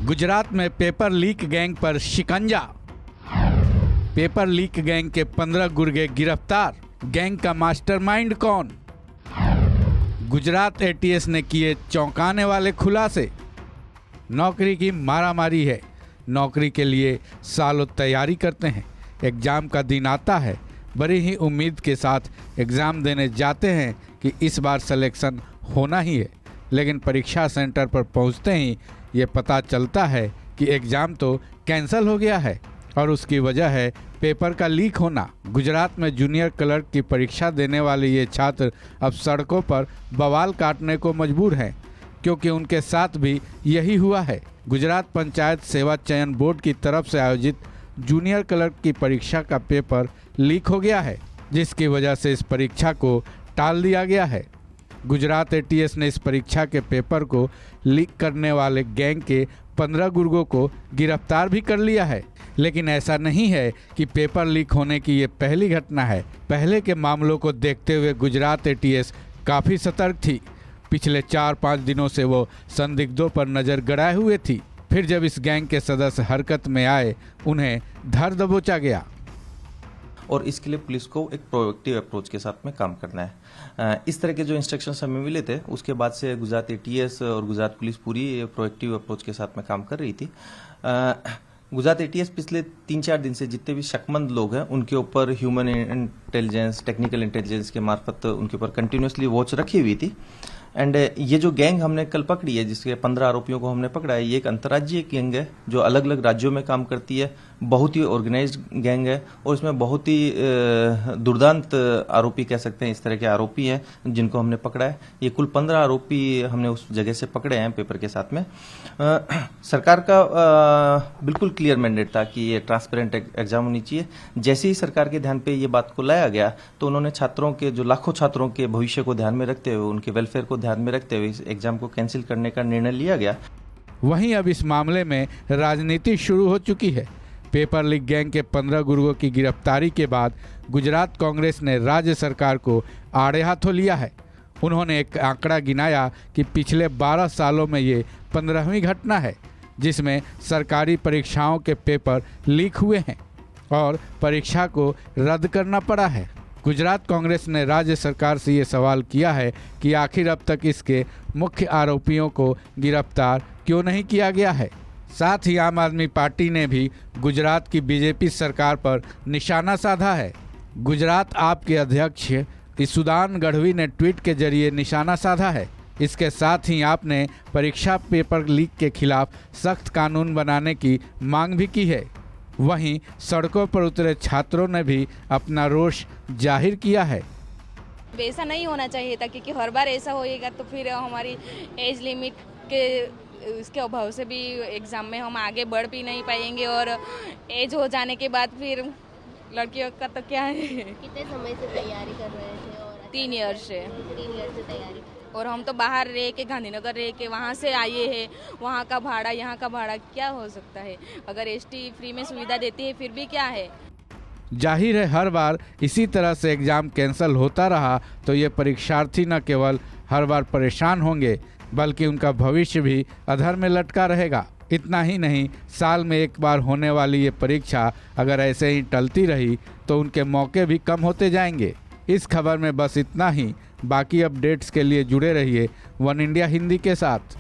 गुजरात में paper leak gang पर शिकंजा। पेपर लीक गैंग के 15 गुर्गे गिरफ्तार। गैंग का मास्टरमाइंड कौन? गुजरात एटीएस ने किए चौंकाने वाले खुलासे। नौकरी की मारामारी है। नौकरी के लिए सालों तैयारी करते हैं। एग्ज़ाम का दिन आता है, बड़ी ही उम्मीद के साथ एग्ज़ाम देने जाते हैं कि इस बार सिलेक्शन होना ही है, लेकिन परीक्षा सेंटर पर पहुंचते ही ये पता चलता है कि एग्ज़ाम तो कैंसिल हो गया है और उसकी वजह है पेपर का लीक होना। गुजरात में जूनियर क्लर्क की परीक्षा देने वाले ये छात्र अब सड़कों पर बवाल काटने को मजबूर हैं, क्योंकि उनके साथ भी यही हुआ है। गुजरात पंचायत सेवा चयन बोर्ड की तरफ से आयोजित जूनियर क्लर्क की परीक्षा का पेपर लीक हो गया है, जिसकी वजह से इस परीक्षा को टाल दिया गया है। गुजरात एटीएस ने इस परीक्षा के पेपर को लीक करने वाले गैंग के 15 गुर्गों को गिरफ्तार भी कर लिया है। लेकिन ऐसा नहीं है कि पेपर लीक होने की ये पहली घटना है। पहले के मामलों को देखते हुए गुजरात एटीएस काफ़ी सतर्क थी। पिछले 4-5 दिनों से वो संदिग्धों पर नज़र गड़ाए हुए थी। फिर जब इस गैंग के सदस्य हरकत में आए, उन्हें धर दबोचा गया। और इसके लिए पुलिस को एक प्रोएक्टिव अप्रोच के साथ में काम करना है। इस तरह के जो इंस्ट्रक्शंस हमें मिले थे, उसके बाद से गुजरात एटीएस और गुजरात पुलिस पूरी प्रोएक्टिव अप्रोच के साथ में काम कर रही थी। गुजरात एटीएस पिछले 3-4 दिन से जितने भी शक्मंद लोग हैं, उनके ऊपर ह्यूमन इंटेलिजेंस, टेक्निकल इंटेलिजेंस के मार्फत उनके ऊपर कंटिन्यूसली वॉच रखी हुई थी। एंड ये जो गैंग हमने कल पकड़ी है, जिसके 15 आरोपियों को हमने पकड़ा है, ये एक अंतर्राज्यीय गैंग है जो अलग अलग राज्यों में काम करती है। बहुत ही ऑर्गेनाइज्ड गैंग है और इसमें बहुत ही दुर्दांत आरोपी कह सकते हैं, इस तरह के आरोपी हैं जिनको हमने पकड़ा है। ये कुल 15 आरोपी हमने उस जगह से पकड़े हैं पेपर के साथ में। सरकार का बिल्कुल क्लियर मैंडेट था कि ये ट्रांसपेरेंट एग्जाम होनी चाहिए। जैसे ही सरकार के ध्यान पे ये बात को लाया गया, तो उन्होंने छात्रों के, जो लाखों छात्रों के भविष्य को ध्यान में रखते हुए, उनके वेलफेयर को ध्यान में रखते हुए इस एग्जाम को कैंसिल करने का निर्णय लिया गया। वहीं अब इस मामले में राजनीति शुरू हो चुकी है। पेपर लीक गैंग के 15 गुर्गों की गिरफ्तारी के बाद गुजरात कांग्रेस ने राज्य सरकार को आड़े हाथों लिया है। उन्होंने एक आंकड़ा गिनाया कि पिछले 12 सालों में ये 15वीं घटना है जिसमें सरकारी परीक्षाओं के पेपर लीक हुए हैं और परीक्षा को रद्द करना पड़ा है। गुजरात कांग्रेस ने राज्य सरकार से ये सवाल किया है कि आखिर अब तक इसके मुख्य आरोपियों को गिरफ्तार क्यों नहीं किया गया है। साथ ही आम आदमी पार्टी ने भी गुजरात की बीजेपी सरकार पर निशाना साधा है। गुजरात आप के अध्यक्ष ईसुदान गढ़वी ने ट्वीट के जरिए निशाना साधा है। इसके साथ ही आपने परीक्षा पेपर लीक के खिलाफ सख्त कानून बनाने की मांग भी की है। वहीं सड़कों पर उतरे छात्रों ने भी अपना रोष जाहिर किया है। ऐसा नहीं होना चाहिए था, क्योंकि हर बार ऐसा होएगा तो फिर हमारी एज लिमिट के उसके अभाव से भी एग्ज़ाम में हम आगे बढ़ भी नहीं पाएंगे और एज हो जाने के बाद फिर लड़कियों का तो क्या है। कितने समय से तैयारी कर रहे थे? और 3 ईयर से तैयारी। और हम तो बाहर रह के, गांधीनगर रह के वहाँ से आए हैं। वहाँ का भाड़ा, यहाँ का भाड़ा क्या हो सकता है? अगर एसटी फ्री में सुविधा देती है फिर भी क्या है। जाहिर है हर बार इसी तरह से एग्ज़ाम कैंसिल होता रहा तो ये परीक्षार्थी न केवल हर बार परेशान होंगे, बल्कि उनका भविष्य भी अधर में लटका रहेगा। इतना ही नहीं, साल में एक बार होने वाली ये परीक्षा अगर ऐसे ही टलती रही तो उनके मौके भी कम होते जाएंगे। इस खबर में बस इतना ही। बाकी अपडेट्स के लिए जुड़े रहिए वन इंडिया हिंदी के साथ।